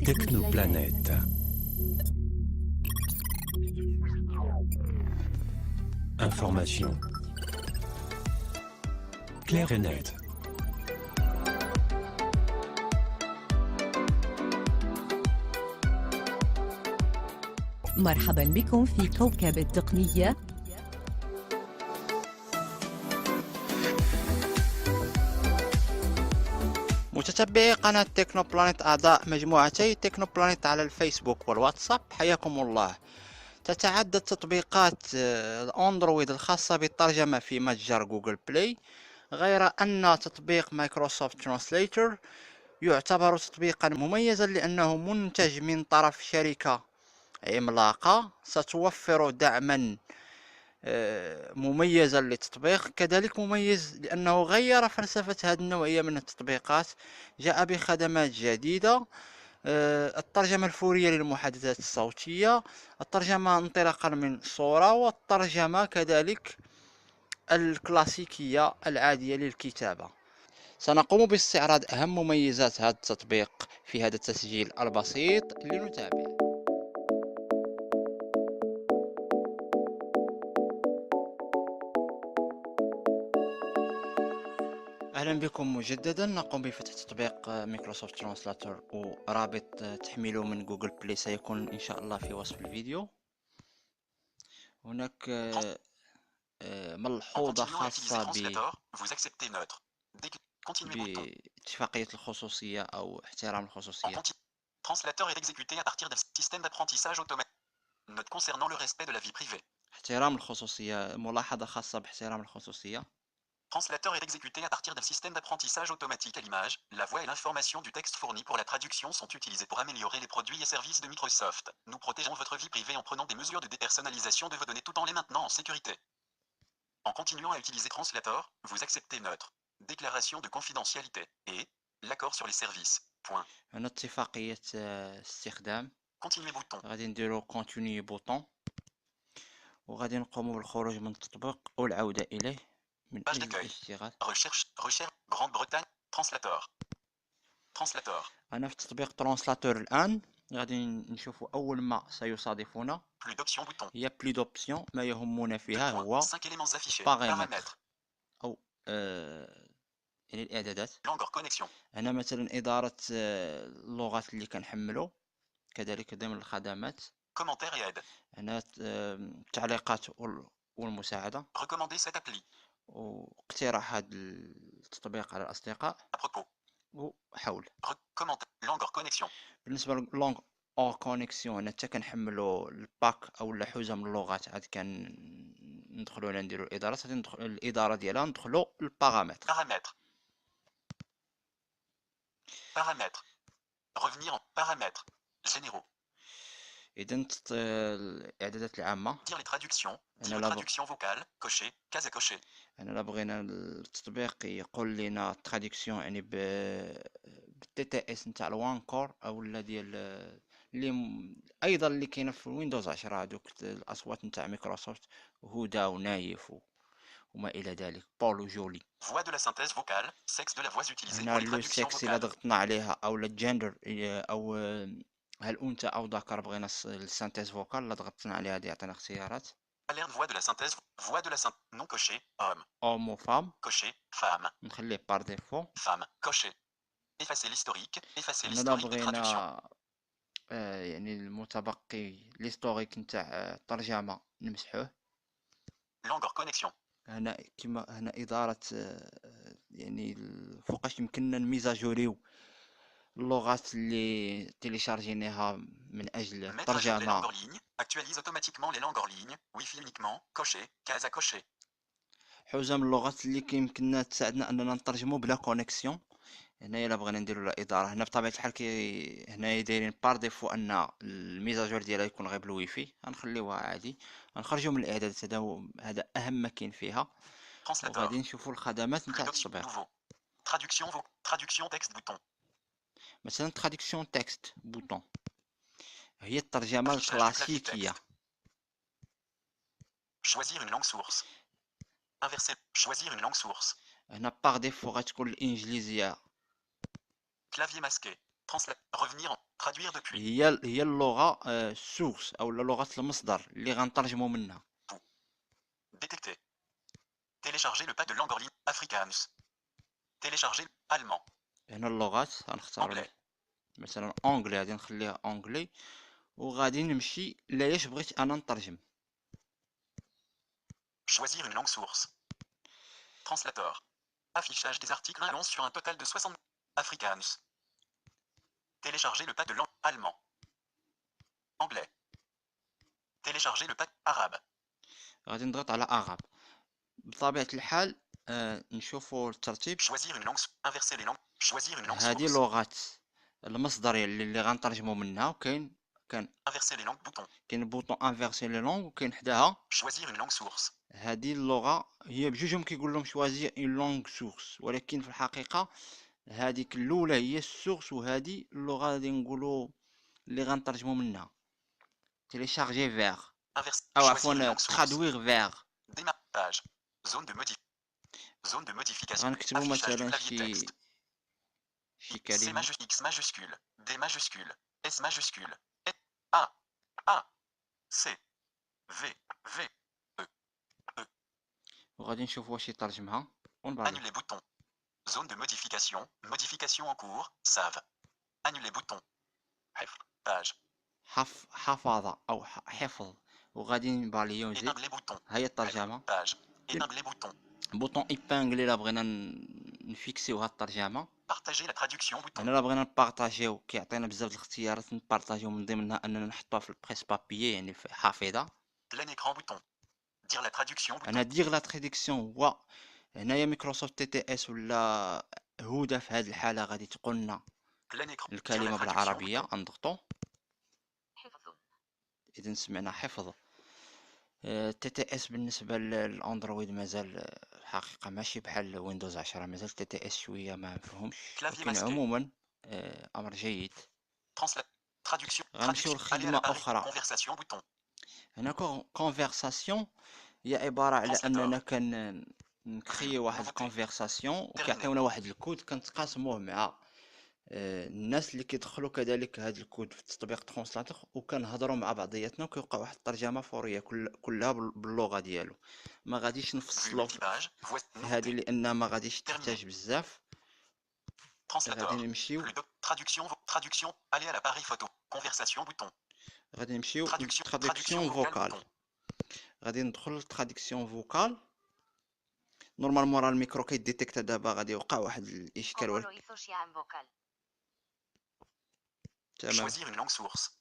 Technoplanète. Information claire et nette. مرحبا بكم في كوكب التقنية. متتبعي قناة تكنوبلانيت أعضاء مجموعتي تكنوبلانيت على الفيسبوك والواتساب، حياكم الله. تتعدد تطبيقات الأندرويد الخاصة بالترجمة في متجر جوجل بلاي، غير أن تطبيق مايكروسوفت ترانسليتر يعتبر تطبيقا مميزا لأنه منتج من طرف شركة عملاقة ستوفر دعما مميزا للتطبيق. كذلك مميز لأنه غير فلسفة هذه النوعية من التطبيقات، جاء بخدمات جديدة، الترجمة الفورية للمحادثات الصوتية، الترجمة انطلاقا من صورة، والترجمة كذلك الكلاسيكية العادية للكتابة. سنقوم باستعراض أهم مميزات هذا التطبيق في هذا التسجيل البسيط، لنتابع. أهلا بكم مجددا. نقوم بفتح تطبيق مايكروسوفت ترانسلاتور، ورابط تحميله من جوجل بلاي سيكون إن شاء الله في وصف الفيديو. هناك ملحوظة خاصة باتفاقية الخصوصية أو احترام الخصوصية. Translateur est exécuté à partir d'un système d'apprentissage automatique. Note concernant le respect de la vie privée. احترام الخصوصية، ملاحظة خاصة باحترام الخصوصية. Translateur est exécuté à partir d'un système d'apprentissage automatique à l'image. La voix et l'information du texte fourni pour la traduction sont utilisés pour améliorer les produits et services de Microsoft. Nous protégeons votre vie privée en prenant des mesures de dépersonnalisation de vos données tout en les maintenant en sécurité. En continuant à utiliser Translator, vous acceptez notre déclaration de confidentialité et l'accord sur les services. Point. هنا اتفاقية استخدام. Continuer bouton. غادي نديرو كونتينيو بوطون، وغادي نقوموا بالخروج من التطبيق والعودة إليه من Page أجل d'accueil. الاشتغال. Recherche, Grande-Bretagne, Translator. أنا في تطبيق ترانسلاتور الآن. غادي نشوفوا أول ما سيصادفنا Plus d'options bouton. هي بلي دوبسيون. ما يهمنا فيها هو 5 éléments affichés. باغيمتر أو يعني الإعدادات. Langue hors connexion. هنا مثلا إدارة اللغات اللي كنحملو، كذلك ضمن الخدمات. Commentaires et aide. هنا التعليقات والمساعدة. Recommander cette appli. واقتراح هذا التطبيق على الأصدقاء. À propos. وحول. Commentaire. Langue hors connexion. بالنسبة للونغ او كونيكسيون، هنا حتى كنحملو الباك او حوزه من اللغات، عاد ندخلو هنا نديرو الادارات، غادي ندخل الاداره ديالها، ندخلو للبارامتر. Paramètres. Revenir en paramètres généraux. اذا الاعدادات العامه. Dire les traductions. Dire traduction vocale. Cocher. Case à cocher. انا لا بغينا التطبيق يقول لنا التراديكسيون يعني بالتي تي اس نتاع الوانكور او ديال اللي ايضا اللي كاينه في ويندوز 10، هذوك الاصوات نتاع مايكروسوفت، هدى ونايف وما الى ذلك، بول وجولي. Voix de la synthèse vocale. Sexe de la voix utilisée هنا pour les traductions vocales. الا ضغطنا عليها او الجندر او هل انثى او ذكر، بغينا السانتيز فوكال، لا ضغطنا عليها دي يعطينا اختيارات. Alerte voix de la synthèse. Voix de la synthèse. Non coché. Homme. Homme ou femme. Coché. Femme. نخليه par défaut. Femme. Coché. Effacer l'historique. Effacer l'historique de traduction. يعني المتبقي l'historique نتاع الترجمة نمسحوه. Langue hors connexion. هنا كما هنا إدارة يعني فوقاش يمكننا نميزاجوريو اللغات اللي تيليشارجينيها من أجل الترجمة. Actualise automatiquement les langues hors ligne. Wi-Fi uniquement. Coché. Case à cocher. حوزة من اللغات اللي كيمكننا تساعدنا أننا نترجمو بلا كونيكسيون. هنايا الا بغينا نديرو لها إدارة، هنا بطبيعة الحال هنايا دايرين بار ديفو أن الميزاجور ديالها يكون غير بالويفي، غنخليوها عادي. غنخرجو من الإعدادات، هذا أهم ما كاين فيها، وغادي نشوفو الخدمات نتاع التطبيق. Traduction texte bouton. مثلا traduction texte bouton هي الترجمة الكلاسيكية. Choisir une langue source. Inverser. Choisir une langue source. هنا باغ ديفو غتكون الإنجليزية. Clavier masqué. Revenir en Traduire depuis. هي اللغة السورس أو لغة المصدر اللي غنترجمو منها. Détecter. Télécharger le pack de langue en ligne Afrikaans. Télécharger allemand. هنا اللغات غنختار Anglais. مثلا أونغلي، غادي نخليها أونغلي وغادي نمشي لاياش بغيت أنا نترجم. Choisir une langue source. Translator. Affichage des articles allant sur un total de 60. Afrikaans. Télécharger le pack de langue allemand. Anglais. Télécharger le pack arabe. غادي نضغط على أغاب. بطبيعة الحال نشوفوا الترتيب. Choisir une langue. Inverser les langues. Choisir une langue هذه source. لغات المصدر اللي غنترجمو منها، وكاين Inverser les langues bouton. كاين بوطون انفيرسي لي لونغ، وكاين حداها Choisir une langue source. هذه اللغة. هي بجوجهم كيقول لهم شوازي اون لونغ سورس، ولكن في الحقيقة هذيك الأولى هي السورس، وهذه اللغة غادي نقولوا اللي غنترجمو منها. تيليشارجي فيغ Inverser. أو Choisir une عفوا langue source. ترادويغ فيغ. Démarrage. Zone de Zone de modification. غنكتبو Affichage du مثلا clavier texte. شي C كلمة. majuscule, X majuscule, D majuscule, S majuscule, A, C, V, E. وغادي نشوف واش يترجمها ونبالي. Annuler bouton. Zone de modification. Modification en cours. Save. Annuler bouton. Page. حفظ أو حفظ، وغادي نبالي ونزيد. Épingler bouton. هي الترجمة. Page. Épingler bouton. بوطون ايبانغلي لا بغينا نفيكسيو هاد الترجمة. Partager la traduction bouton. هنا لا بغينا نبارطاجيو كيعطينا بزاف د الاختيارات نبارطاجيو، من ضمنها اننا نحطوها في البريس بابيي يعني في حافظة. Plein écran bouton. Dire la traduction bouton. انا دير لا تراديكسيون هو هنايا مايكروسوفت تي تي اس ولا هدى في هذه الحالة غادي تقولنا Plein écran. Dire la الكلمة traduction بالعربية. bouton. نضغطو حفظ. اذا سمعنا حفظ. تي تي اس بالنسبة للاندرويد مازال الحقيقة ماشي بحال ويندوز 10، مازال تي تي اس شوية ما مفهومش، لكن عموما امر جيد. Traduction. غنمشيو Aller à لخدمة l'appareil. اخرى. Conversation bouton. هنا كونفرساسيون هي عبارة على اننا نكريو واحد الكونفرساسيون وكيعطيونا واحد الكود كنتقاسموه مع الناس اللي كيدخلوا كذلك هذا الكود في التطبيق ترونسلاتور، وكنهضروا مع بعضياتنا وكيوقع واحد الترجمه فوريه كلها باللغه ديالو. ما غاديش نفصلوا في هذه لان ما غاديش تحتاج بزاف. غادي نمشيو Traduction. Aller à l'appareil photo. Conversation bouton. غادي نمشيو للتراديكسيون فوكال. غادي ندخل للتراديكسيون فوكال. نورمالمون راه الميكرو كيديتيكتا دابا غادي يوقع واحد الاشكال تمام. Choisir une langue source.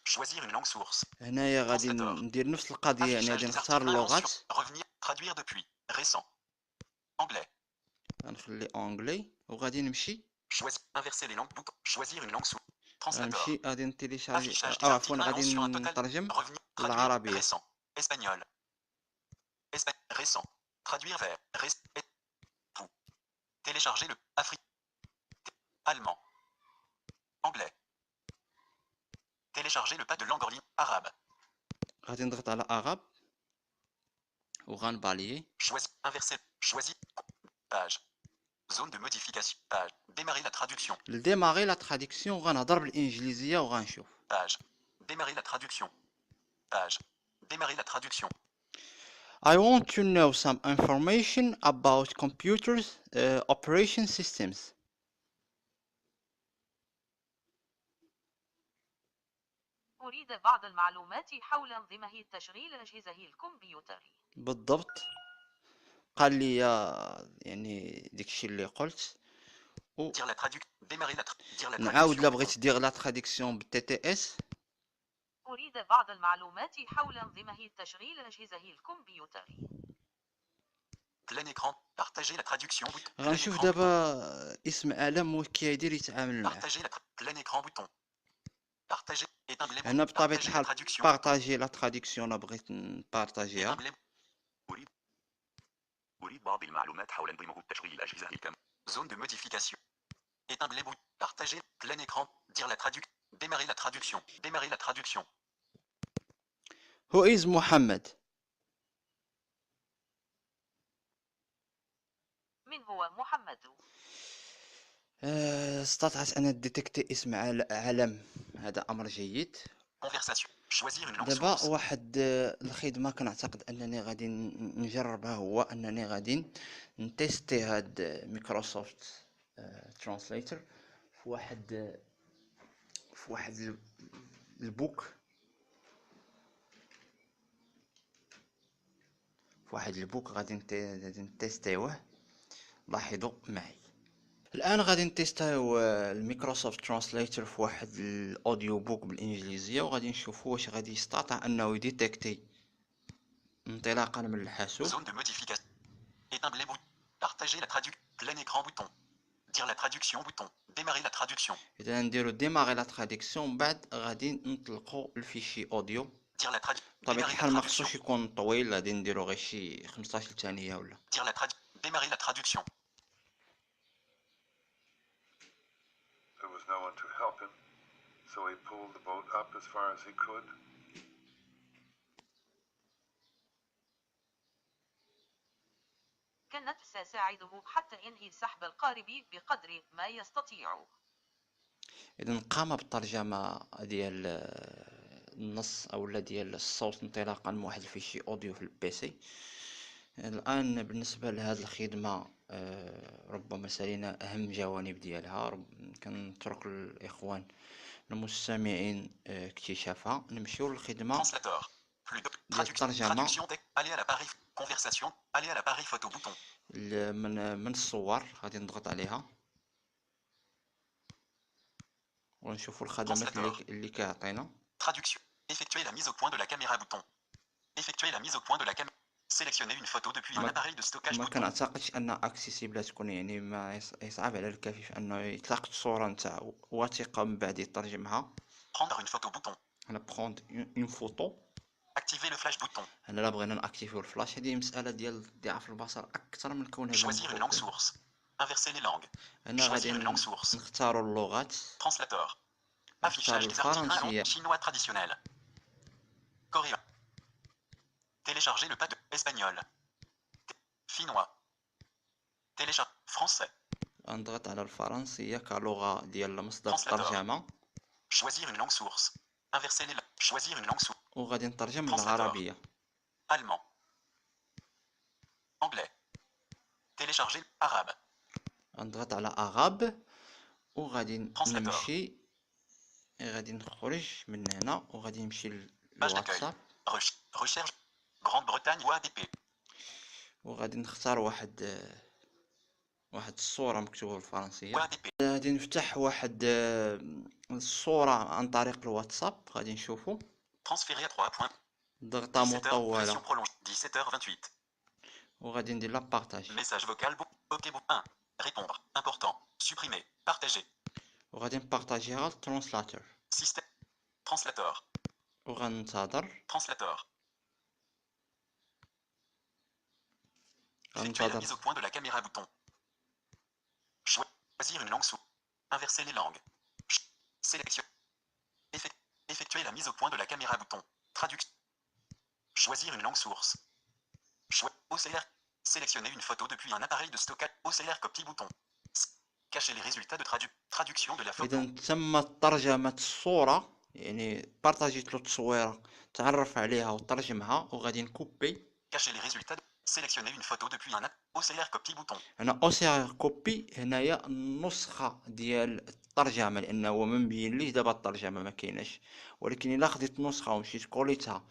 Choisir une langue source. هنايا غادي ندير نفس القضيه، يعني غادي نختار اللغات. Revenir. Traduire depuis. Récent. Anglais. غنخلي اونغلي وغادي نمشي. Choisir. Inverser les langues bouton. Choisir une langue source. Translator. غنمشي غادي نتيليشارجي Affichage او عفوا des غادي articles sur un total. نترجم Revenir. Traduire. بالعربيه. Récent. Espagnol. Récent. Traduire vers. Vous. Télécharger le. Afrique. Allemand. Anglais. Télécharger le pack de langue en ligne arabe. غادي نضغط على اغاب وغنبالي. Choisir. Inverser. Choisir. Page. Zone de modification. Page. Démarrer la traduction. لديماغي لا تراديكسيون غنهضر بالانجليزيه وغنشوف. Page. Démarrer la traduction. Page. Démarrer la traduction. I want to know some information about computers operation systems. أريد بعض المعلومات حول أنظمة تشغيل أجهزة الكمبيوتر. بالضبط قال لي يعني داكشي اللي قلت. Dire la traduction. Démarrer la traduction. نعاود لا بغيت دير لا تراديكسيون بالتي تي اس. أريد بعض المعلومات حول أنظمة تشغيل أجهزة الكمبيوتر. Plein écran. Partager la traduction. غنشوف دابا اسم عالم كيدير يتعامل معاه. Partager la plein écran bouton. Partager. Épingler. هنا بطبيعة الحال بارطاجي لا تراديكسيون بغيت نبارطاجيها. أريد بعض المعلومات حول أنظمة التشغيل أجهزة Zone de modification. Épingler bout. Partager. Plein écran. Dire la traduction. Démarrer la traduction. Démarrer la traduction. Who is Muhammad? من هو محمد؟ استطعت أن ديتكتي اسم علم، هذا أمر جيد. Conversation. Choisir une langue دابا source. واحد الخدمة كنعتقد أنني غادي نجربها، هو أنني غادي نتيستي هاد مايكروسوفت ترانسليتر في واحد البوك، غادي نتيستيوه. لاحظوا معي الان غادي نتيستيو الميكروسوفت ترانسليتر في واحد الاوديو بوك بالانجليزيه، وغادي نشوفوا واش غادي يستطيع انه يديتكتي انطلاقا من الحاسوب. Zone de modification. Éteindre les boutons. Partager la traduction. Plein écran bouton. Dire la traduction bouton. Démarrer la traduction. اذا نديرو ديماغي لا تراديكسيون، بعد غادي نطلقوا الفيشي اوديو. Dire la traduction. بطبيعه Démarrer la الحال ما traduction. خصوش يكون طويل، غادي نديرو غير شي 15 ثانيه ولا. Dire la traduction. Démarrer la traduction. There was no one to help him, so he pulled the boat up as far as he could. كانت ستساعده حتى ينهي سحب القارب بقدر ما يستطيع. اذا قام بالترجمه ديال النص او ديال الصوت انطلاقا من واحد الفيشي اوديو في البيسي. الان بالنسبه لهذه الخدمه ربما سالينا اهم جوانب ديالها، كنترك الاخوان المستمعين اكتشافها. نمشيو للخدمه Translateur. Plus de ديال الترجمه traduction texte. Aller à l'appareil. Conversation. Aller à l'appareil photo bouton. من الصور. غادي نضغط عليها ونشوفوا الخدمات اللي كيعطينا. Traduction. Effectuer la mise au point de la caméra bouton. Effectuer la mise au point de la caméra. Sélectionner une photo depuis un appareil de stockage ما bouton. كنعتقدش ان اكسيسيبل تكون، يعني ما يصعب على الكفيف انه يطلق الصوره نتاع وثيقه من بعد يترجمها. Prendre une photo bouton. انا بروند اون فوتو. Activer le flash bouton. انا لا بغينا ناكتيفيو الفلاش، هذه مساله ديال ضعف البصر اكثر من كونها Choisir une langue source. Inverser les langues. انا غادي Choisir une langue source. نختاروا اللغات. Translateur. Affichage des articles en chinois traditionnel. Coréen. Télécharger le pack espagnol. Finnois. Télécharger français. نضغط على الفرنسيه كلغه ديال مصدر Translateur. الترجمه، Choisir une langue source. Inverser les langues. Choisir une langue source. وغادي نترجم Translateur. للعربيه. Allemand. Anglais. Télécharger arabe. نضغط على اغاب وغادي Translateur. نمشي، غادي نخرج من هنا وغادي نمشي Page d'accueil. للواتساب، Recherche. Grande-Bretagne ou ADP. وغادي نختار واحد الصورة مكتوبة بالفرنسية. Ou ADP. غادي نفتح واحد الصورة عن طريق الواتساب. غادي نشوفو Transférer à 3 points. ضغطة 17h. Pression مطولة prolongée. 17h28. وغادي ندير لا بارطاج، Message vocal. OK. 1. Répondre. Important. Supprimer. Partager. وغادي نبارطاجيها للترانسلاتور Système. Translateur. وغننتظر. Translateur. Effectuer la mise au point de la caméra bouton. Choisir une langue source. Inverser les langues. Sélection. Effectuer la mise au point de la caméra bouton. Traduction. Choisir une langue source. OCR. Sélectionner une photo depuis un appareil de stockage. OCR copie bouton. Cacher les résultats de traduction de la photo. إذا تم ترجمة الصورة، يعني بارطاجيت له التصويرة تعرف عليها وترجمها، وغادي نكوبي. Cacher les résultats. Sélectionner une photo depuis un OCR copie bouton. هنا OCR كوبي، هنايا النسخة ديال الترجمة، لأنه هو ما مبين ليش دابا الترجمة ما كايناش، ولكن إلا خديت نسخة ومشيت كوليتها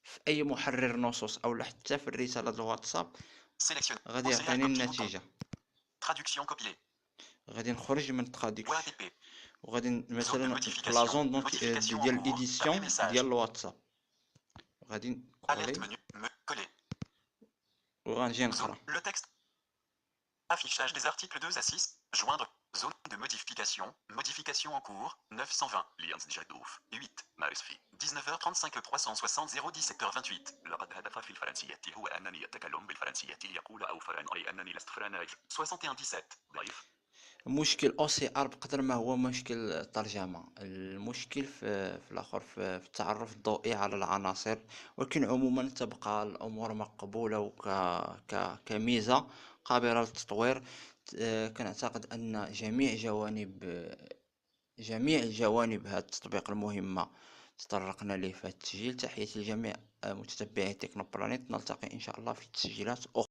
في أي محرر نصوص أو حتى في الرسالة الواتساب Sélectionner. غادي يعطيني النتيجة. Traduction copiée. غادي نخرج من التراديكسيون OADP. وغادي مثلا في لا زون ديال الايديسيون ديال الواتساب غادي Alerte نكولي menu. Coller. وغنجي نقرا. Le texte. Affichage des articles 2 à 6. Joindre. Zone de modification. Modification en cours. 920. Liens Jadouf. 8. Mausfi. 19h35 360 017h28. لقد هدف في الفرنسية هو أنني أتكلم بالفرنسية يقول أو فرنسي أنني لست فرنسي. 61 ضعيف. المشكل او سي ار بقدر ما هو مشكل الترجمه، المشكل في الاخر في التعرف الضوئي على العناصر، ولكن عموما تبقى الامور مقبوله كميزه قابله للتطوير. كنعتقد أن جميع الجوانب هذا التطبيق المهمة تطرقنا ليه في هذا التسجيل. تحياتي لجميع متتبعي تكنو بلانيت، نلتقي إن شاء الله في تسجيلات أخرى.